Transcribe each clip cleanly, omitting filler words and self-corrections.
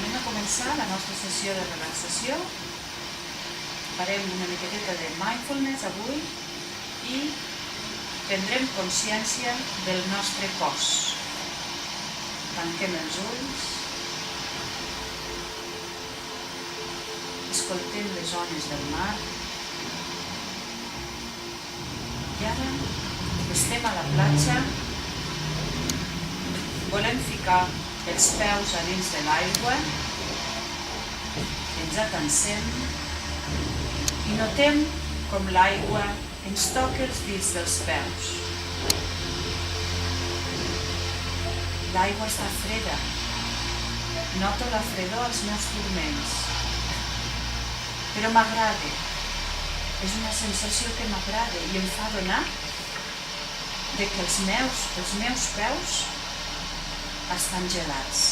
Anem a començar la nostra sessió de relaxació. Farem una miqueta de mindfulness avui i prendrem consciència del nostre cos. Tanquem els ulls, escoltem les ones del mar i ara estem a la platja, volem ficar els peus a dins de l'aigua, ens atansem i notem com l'aigua ens toca els dits dels peus. L'aigua està freda, noto la fredor als meus turmells, però m'agrada, és una sensació que m'agrada i em fa donar que els meus peus estan gelats.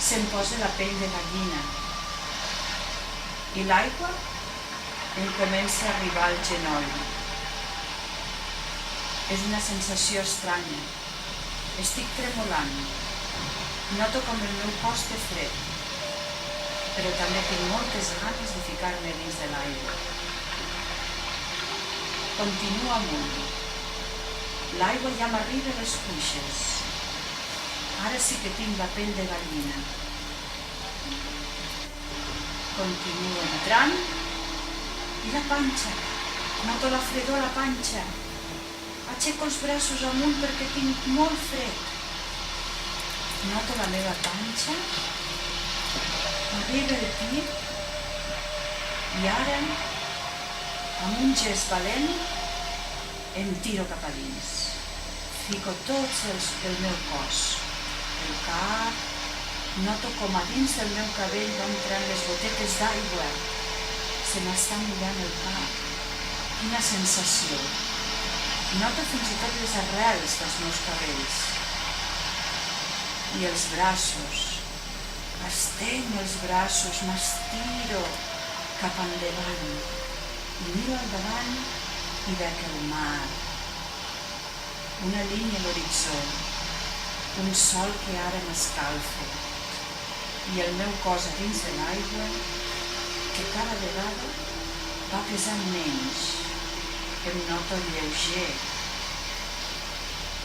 Se'm posa la pell de gallina i l'aigua em comença a arribar al genoll. És una sensació estranya. Estic tremolant. Noto com el meu cos té fred, però també tinc moltes ganes de ficar-me dins de l'aigua. Continuo amunt. L'aigua ja m'arriba a les cuixes. Ara sí que tinc la pell de gallina. Continuo entrant i la panxa. Noto la fredor a la panxa. Aixeco els braços amunt perquè tinc molt fred. Noto la meva panxa. Arriba el pit i ara, amb un gest valent, em tiro cap a dins. Fico tot el meu cos. El cap, noto com a dins del meu cabell van entrant les gotetes d'aigua. Se m'està mullant el cap. Quina sensació. Noto fins i tot les arrels dels meus cabells. I els braços. Estenc els braços, m'estiro cap endavant. I miro al davant i veig el mar. Una línia a l'horitzó. Un sol que ara m'escalfa i el meu cos a dins de l'aigua que cada vegada va pesant menys. Em noto lleuger.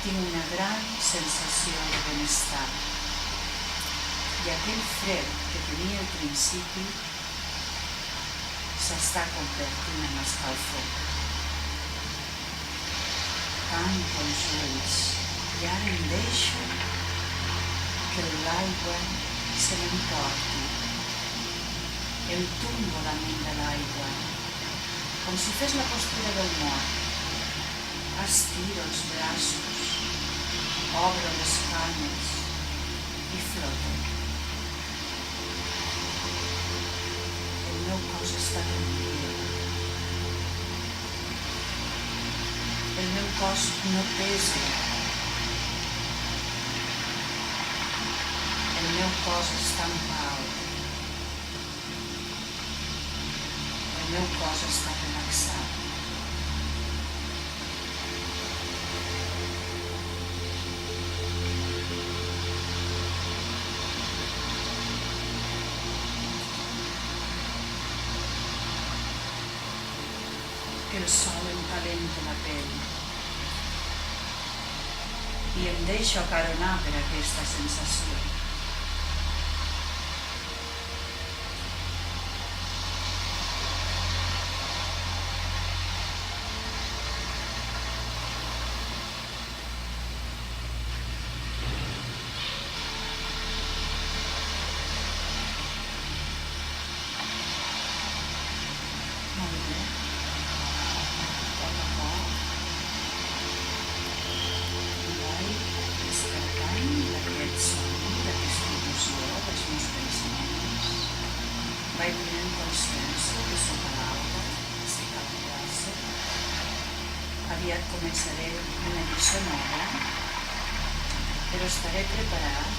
Tinc una gran sensació de benestar. I aquell fred que tenia al principi s'està convertint en escalfor. Tanco els ulls. I ara em deixo que l'aigua se m'emporti. Em tombo damunt de l'aigua, com si fes la postura del mort. Estiro els braços, obro les cames i floto. El meu cos està tranquil. El meu cos no pesa. El meu cos està en pau. El meu cos està relaxat. El sol em calenta la pell i em deixo acaronar per aquesta sensació. Vaig prenent consciència que sóc a l'aigua, estic a la classe. Aviat començaré una lliçó nova, però estaré preparat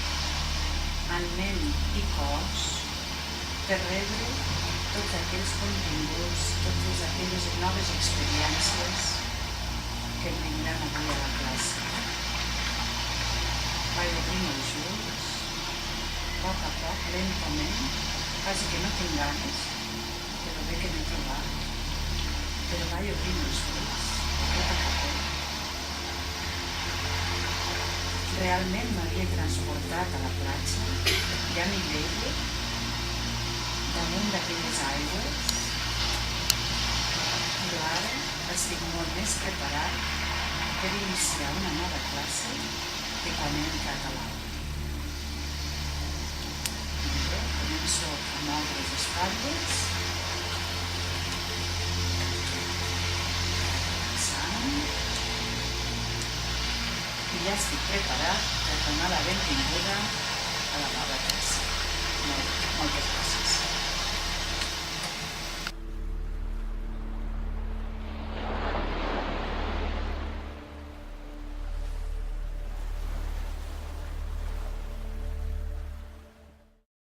en ment i cos per rebre tots aquells continguts, totes aquelles noves experiències que em vindran avui a la classe. Vaig obrir els ulls, poc a poc, lentament, quasi que no tinc ganes, però bé que m'he trobat, però vaig obrint els ulls, a poc a poc. Realment m'havia transportat a la platja, ja m'hi veia, damunt d'aquelles aigües, però ara estic molt més preparat per iniciar una nova classe que quan he entrat a l'aula. Bé, començo a moure les espatlles, relaxant, i ja estic preparat per donar la benvinguda a la nova classe.